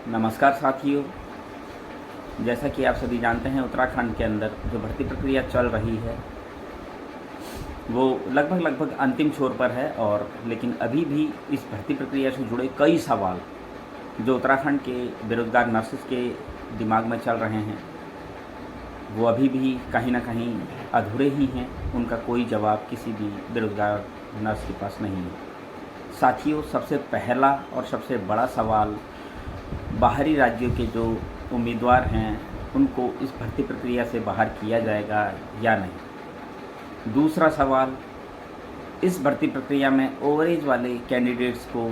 नमस्कार साथियों, जैसा कि आप सभी जानते हैं उत्तराखंड के अंदर जो भर्ती प्रक्रिया चल रही है वो लगभग अंतिम छोर पर है। और लेकिन अभी भी इस भर्ती प्रक्रिया से जुड़े कई सवाल जो उत्तराखंड के बेरोज़गार नर्सेस के दिमाग में चल रहे हैं वो अभी भी कहीं ना कहीं अधूरे ही हैं। उनका कोई जवाब किसी भी बेरोज़गार नर्स के पास नहीं है। साथियों, सबसे पहला और सबसे बड़ा सवाल बाहरी राज्यों के जो उम्मीदवार हैं उनको इस भर्ती प्रक्रिया से बाहर किया जाएगा या नहीं। दूसरा सवाल, इस भर्ती प्रक्रिया में ओवरेज वाले कैंडिडेट्स को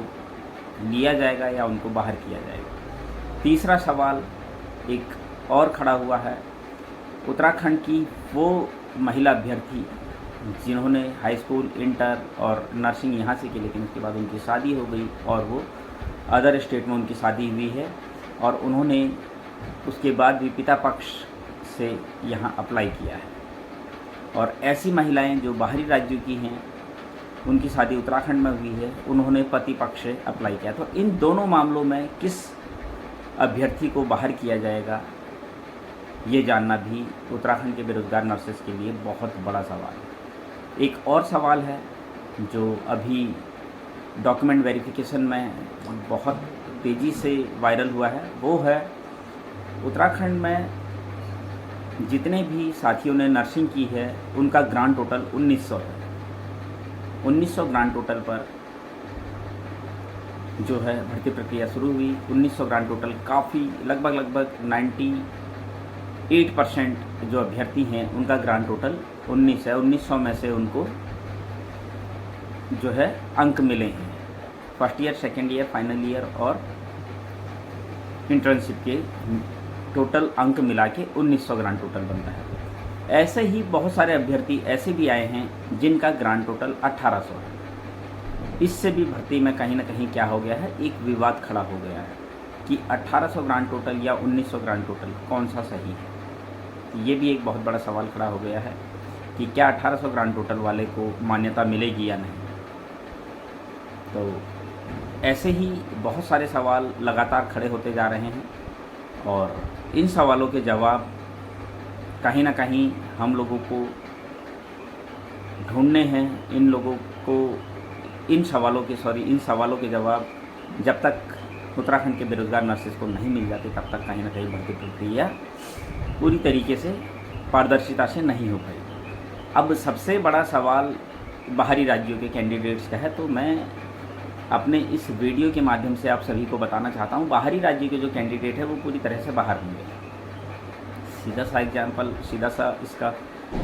लिया जाएगा या उनको बाहर किया जाएगा। तीसरा सवाल एक और खड़ा हुआ है, उत्तराखंड की वो महिला अभ्यर्थी जिन्होंने हाई स्कूल, इंटर और नर्सिंग यहाँ से की, लेकिन उसके बाद उनकी शादी हो गई और वो अदर स्टेट में उनकी शादी हुई है और उन्होंने उसके बाद भी पिता पक्ष से यहाँ अप्लाई किया है। और ऐसी महिलाएं जो बाहरी राज्यों की हैं, उनकी शादी उत्तराखंड में हुई है, उन्होंने पति पक्ष से अप्लाई किया। तो इन दोनों मामलों में किस अभ्यर्थी को बाहर किया जाएगा, ये जानना भी उत्तराखंड के बेरोज़गार नर्सेस के लिए बहुत बड़ा सवाल है। एक और सवाल है जो अभी डॉक्यूमेंट वेरिफिकेशन में बहुत तेज़ी से वायरल हुआ है, वो है उत्तराखंड में जितने भी साथियों ने नर्सिंग की है उनका ग्रांड टोटल 1900 है। 1900 ग्रांड टोटल पर जो है भर्ती प्रक्रिया शुरू हुई। 1900 ग्रांड टोटल काफ़ी लगभग 98% जो अभ्यर्थी हैं उनका ग्रांड टोटल 19 है। 1900 में से उनको जो है अंक मिले हैं first year, second year, final year और इंटर्नशिप के टोटल अंक मिला के 1900 ग्रांड टोटल बनता है। ऐसे ही बहुत सारे अभ्यर्थी ऐसे भी आए हैं जिनका ग्रांड टोटल 1800 है। इससे भी भर्ती में कहीं ना कहीं क्या हो गया है, एक विवाद खड़ा हो गया है कि 1800 ग्रांड टोटल या 1900 ग्रांड टोटल कौन सा सही है। ये भी एक बहुत बड़ा सवाल खड़ा हो गया है कि क्या 1800 ग्रांड टोटल वाले को मान्यता मिलेगी या नहीं। तो ऐसे ही बहुत सारे सवाल लगातार खड़े होते जा रहे हैं और इन सवालों के जवाब कहीं ना कहीं हम लोगों को ढूंढने हैं। इन लोगों को इन सवालों के जवाब जब तक उत्तराखंड के बेरोज़गार नर्सेस को नहीं मिल जाते तब तक कहीं ना कहीं भर्ती प्रक्रिया पूरी तरीके से पारदर्शिता से नहीं हो पाएगी। अब सबसे बड़ा सवाल बाहरी राज्यों के कैंडिडेट्स का है, तो मैं अपने इस वीडियो के माध्यम से आप सभी को बताना चाहता हूँ बाहरी राज्य के जो कैंडिडेट है वो पूरी तरह से बाहर होंगे। सीधा सा एग्जाम्पल, सीधा सा इसका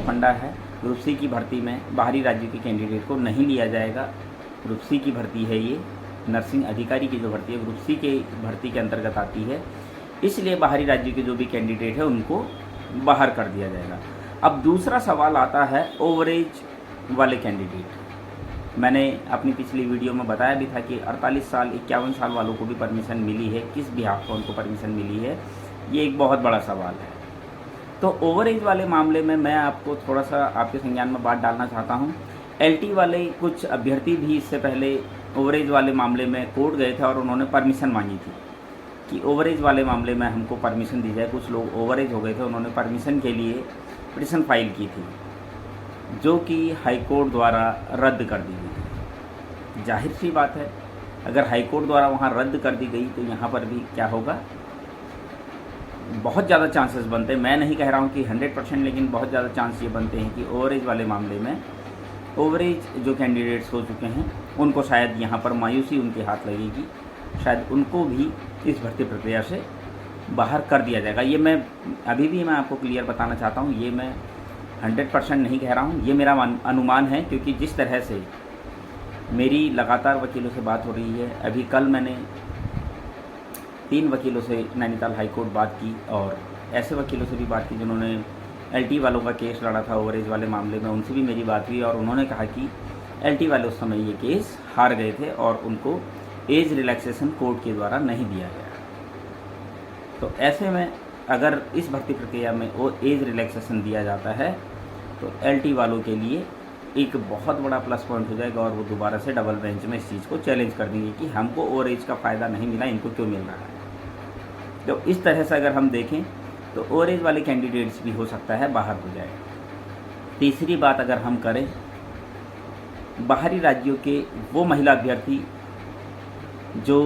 फंडा है, ग्रुप सी की भर्ती में बाहरी राज्य के कैंडिडेट को नहीं लिया जाएगा। ग्रुप सी की भर्ती है ये, नर्सिंग अधिकारी की जो भर्ती है ग्रुप सी के भर्ती के अंतर्गत आती है, इसलिए बाहरी राज्य के जो भी कैंडिडेट है उनको बाहर कर दिया जाएगा। अब दूसरा सवाल आता है ओवरेज वाले कैंडिडेट। मैंने अपनी पिछली वीडियो में बताया भी था कि 48 साल 51 साल वालों को भी परमिशन मिली है, किस बिहाफ पर उनको परमिशन मिली है, ये एक बहुत बड़ा सवाल है। तो ओवरेज वाले मामले में मैं आपको थोड़ा सा आपके संज्ञान में बात डालना चाहता हूँ। एलटी वाले कुछ अभ्यर्थी भी इससे पहले ओवरेज वाले मामले में कोर्ट गए थे और उन्होंने परमिशन मांगी थी कि ओवरेज वाले मामले में हमको परमिशन दी जाए। कुछ लोग ओवरेज हो गए थे, उन्होंने परमिशन के लिए पिटीशन फाइल की थी जो कि हाई कोर्ट द्वारा रद्द कर दी गई। जाहिर सी बात है, अगर हाई कोर्ट द्वारा वहाँ रद्द कर दी गई तो यहाँ पर भी क्या होगा, बहुत ज़्यादा चांसेस बनते हैं। मैं नहीं कह रहा हूँ कि 100%, लेकिन बहुत ज़्यादा चांस ये बनते हैं कि ओवरेज वाले मामले में ओवरेज जो कैंडिडेट्स हो चुके हैं उनको शायद यहाँ पर मायूसी उनके हाथ लगेगी, शायद उनको भी इस भर्ती प्रक्रिया से बाहर कर दिया जाएगा। ये मैं अभी भी मैं आपको क्लियर बताना चाहता हूँ, ये मैं 100% नहीं कह रहा हूँ, ये मेरा अनुमान है, क्योंकि जिस तरह से मेरी लगातार वकीलों से बात हो रही है। अभी कल मैंने 3 वकीलों से नैनीताल हाई कोर्ट बात की और ऐसे वकीलों से भी बात की जिन्होंने एलटी वालों का केस लड़ा था ओवरेज वाले मामले में, उनसे भी मेरी बात हुई और उन्होंने कहा कि एलटी वाले उस समय ये केस हार गए थे और उनको एज रिलैक्सेशन कोर्ट के द्वारा नहीं दिया गया। तो ऐसे में अगर इस भर्ती प्रक्रिया में वो एज रिलैक्सेशन दिया जाता है तो एलटी वालों के लिए एक बहुत बड़ा प्लस पॉइंट हो जाएगा और वो दोबारा से डबल बेंच में इस चीज़ को चैलेंज कर देंगे कि हमको ओवर एज का फ़ायदा नहीं मिला, इनको क्यों मिल रहा है। तो इस तरह से अगर हम देखें तो ओवरेज वाले कैंडिडेट्स भी हो सकता है बाहर हो जाए। तीसरी बात अगर हम करें, बाहरी राज्यों के वो महिला अभ्यर्थी जो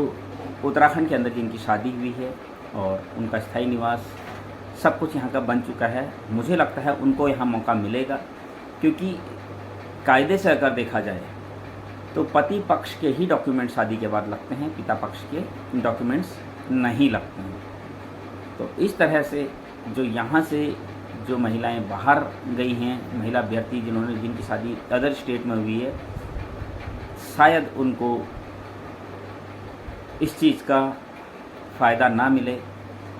उत्तराखंड के अंदर जिनकी शादी हुई है और उनका स्थायी निवास सब कुछ यहाँ का बन चुका है, मुझे लगता है उनको यहाँ मौका मिलेगा, क्योंकि कायदे से अगर देखा जाए तो पति पक्ष के ही डॉक्यूमेंट शादी के बाद लगते हैं, पिता पक्ष के डॉक्यूमेंट्स नहीं लगते हैं। तो इस तरह से जो यहाँ से जो महिलाएं बाहर गई हैं, महिला अभ्यर्थी जिनकी शादी अदर स्टेट में हुई है, शायद उनको इस चीज़ का फ़ायदा ना मिले,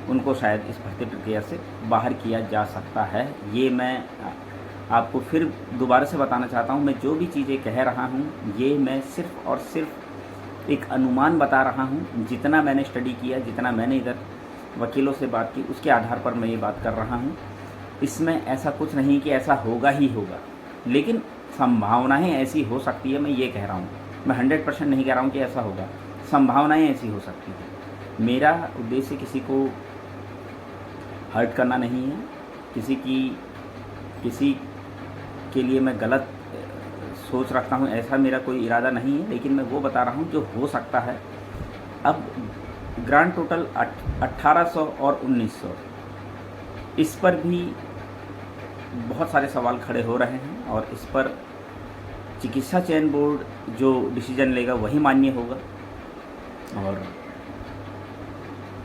उनको शायद इस भर्ती प्रक्रिया से बाहर किया जा सकता है। ये मैं आपको फिर दोबारा से बताना चाहता हूँ, मैं जो भी चीज़ें कह रहा हूँ ये मैं सिर्फ़ और सिर्फ एक अनुमान बता रहा हूँ। जितना मैंने स्टडी किया, जितना मैंने इधर वकीलों से बात की, उसके आधार पर मैं ये बात कर रहा हूँ। इसमें ऐसा कुछ नहीं कि ऐसा होगा ही होगा, लेकिन संभावनाएं ऐसी हो सकती है, मैं ये कह रहा हूँ। मैं 100% नहीं कह रहा हूँ कि ऐसा होगा, संभावनाएं ऐसी हो सकती हैं। मेरा उद्देश्य किसी को हर्ट करना नहीं है, किसी के लिए मैं गलत सोच रखता हूँ, ऐसा मेरा कोई इरादा नहीं है, लेकिन मैं वो बता रहा हूँ जो हो सकता है। अब ग्रांड टोटल 1800 और 1900, इस पर भी बहुत सारे सवाल खड़े हो रहे हैं और इस पर चिकित्सा चयन बोर्ड जो डिसीजन लेगा वही मान्य होगा। और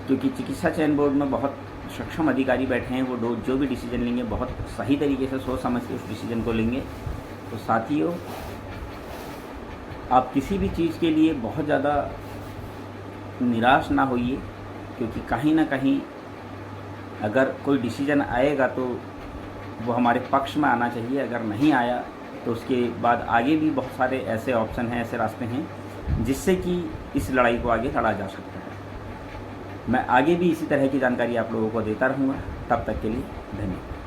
क्योंकि चिकित्सा चयन बोर्ड में बहुत सक्षम अधिकारी बैठे हैं, वो जो भी डिसीजन लेंगे बहुत सही तरीके से सोच समझ के उस डिसीजन को लेंगे। तो साथियों, आप किसी भी चीज़ के लिए बहुत ज़्यादा निराश ना होइए, क्योंकि कहीं ना कहीं अगर कोई डिसीजन आएगा तो वो हमारे पक्ष में आना चाहिए। अगर नहीं आया तो उसके बाद आगे भी बहुत सारे ऐसे ऑप्शन हैं, ऐसे रास्ते हैं जिससे कि इस लड़ाई को आगे लड़ा जा सकता है। मैं आगे भी इसी तरह की जानकारी आप लोगों को देता रहूँगा। तब तक के लिए धन्यवाद।